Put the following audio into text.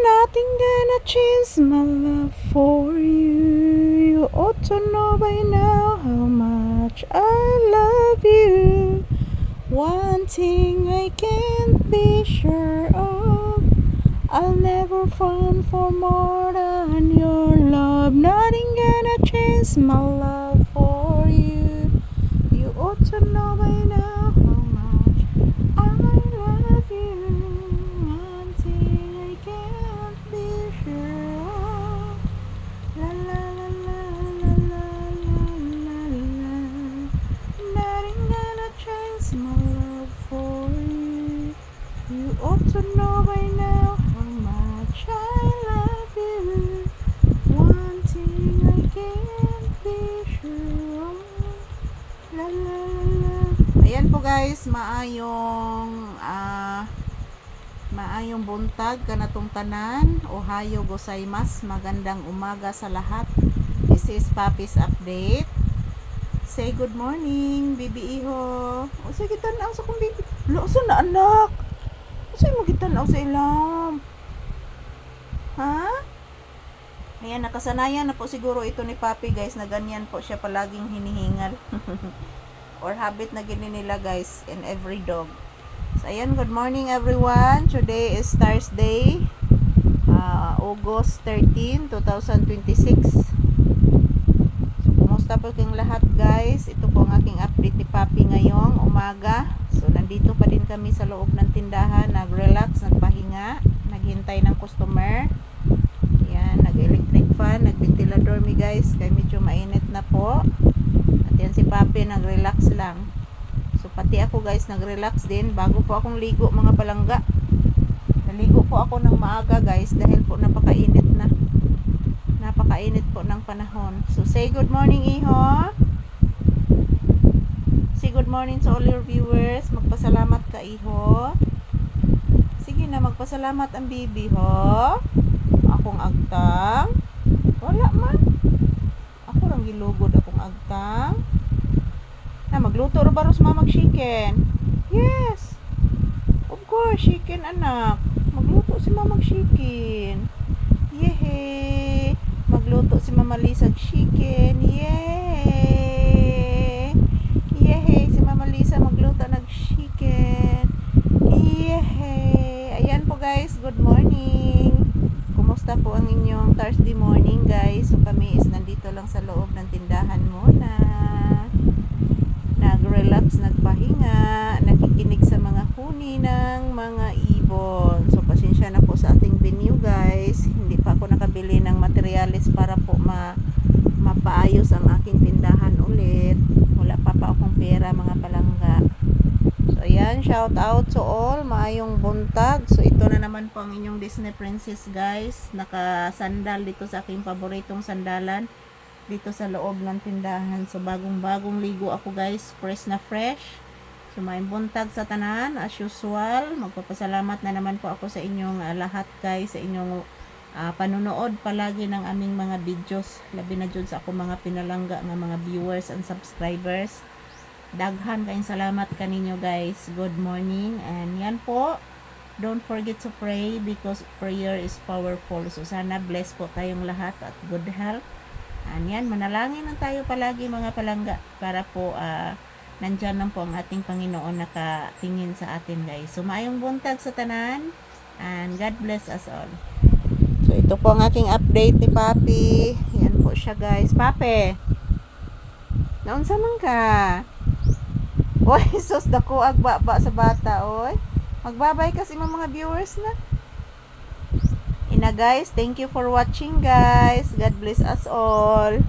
Nothing gonna change my love for you. You ought to know by now how much I love you. One thing I can't be sure of, I'll never fall for more than your love. Nothing gonna change my love for you. You ought to know by now how much I love you. One thing I can't be sure of. La la la la la la la la la. Nothing gonna change my love for you. You ought to know by now how much I love you. One thing I can't be sure of. La la la la. Ayan po guys, maayong buntag kanatong tanan. Ohayo gozaimasu. Magandang umaga sa lahat. This is Papi's update. Say good morning, bibi iho. O sige tanaw sa kong bibi. Lasa na anak. Kasi mo gitanaw sa ilam. Ha? Ayan, nakasanayan na po siguro ito ni Papi guys, na ganyan po siya palaging hinihingal. Or habit na gini nila guys in every dog. So ayan, good morning everyone. Today is Thursday, August 13, 2026. So kumusta po kayong lahat guys? Ito po ang aking update ni Papi ngayong umaga. So nandito pa din kami sa loob ng tindahan, nag-relax, nagpahinga, naghintay ng customer. Ayan, nag-electric fan, nag-ventilador mi guys, kaya medyo mainit na po. At yan si Papi nag-relax lang. So pati ako guys nag-relax din bago po akong ligo mga palangga. Naligo po ako ng maaga guys dahil po napakainit na. Napakainit po ng panahon. So say good morning iho. Say good morning to all your viewers. Magpasalamat ka iho. Sige na, magpasalamat ang bibi ho. Akong agtang. Wala man. Ako lang gilugod akong agtang. Na magluto ra ba ros mamag chicken? Yes. Of course, chicken anak. Magluto si mamag chicken. Yehe. Magluto si Mama Lisa chicken. Yay. Yehe. Si Mama Lisa magluto ng chicken. Yehe. Ayan po guys, good morning. Kumusta po ang inyong Thursday morning guys? So kami is nandito lang sa loob ng tindahan muna. Nag-relax, nagpahinga, nakikinig sa mga huni ng mga ibon. So pasensya na po sa ating venue guys. Hindi pa ako nakabili ng materialis para po mapaayos ang aking tindahan ulit. Wala pa akong pera mga palangga. So ayan, shout out to all, maayong buntag. So ito na naman po ang inyong Disney Princess guys. Nakasandal dito sa aking paboritong sandalan dito sa loob ng tindahan. So bagong ligo ako guys, fresh na fresh. So maayong buntag sa tanan as usual. Magpapasalamat na naman po ako sa inyong lahat guys, sa inyong panunood palagi ng aming mga videos, labi na dyan sa ako mga pinalangga ng mga viewers and subscribers. Daghan kayong salamat kaninyo guys. Good morning. And yan po, don't forget to pray because prayer is powerful. So sana bless po tayong lahat at good health. And yan, manalangin lang tayo palagi mga palangga para po nandyan lang po ang ating Panginoon nakatingin sa atin guys. So maayong buntag sa tanan and God bless us all. So ito po ang aking update ni Papi. Yan po siya guys. Papi, naunsa man ka? Oy, sus, dako agbaba sa bata, oy. Magbabay kasi mga viewers na. Ina guys, thank you for watching guys. God bless us all.